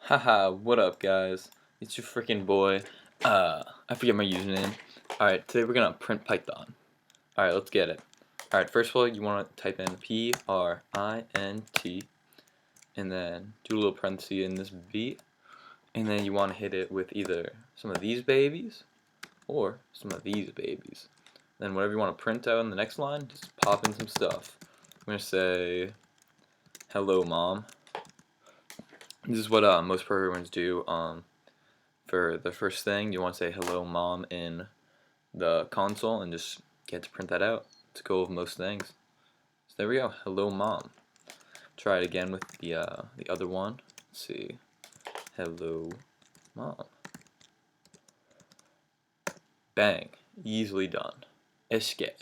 Haha, what up guys? It's your freaking boy. I forget my username. Alright, today we're gonna print Python. Alright, let's get it. Alright, first of all, you wanna type in print, and then do a little parenthesis in this B, and then you wanna hit it with either some of these babies, or some of these babies. Then whatever you wanna print out in the next line, just pop in some stuff. I'm gonna say, hello mom. This is what most programmers do. For the first thing, you want to say hello mom in the console and just get to print that out. It's the goal of most things. So there we go, hello mom. Try it again with the other one. Let's see, hello mom. Bang, easily done. Esketit.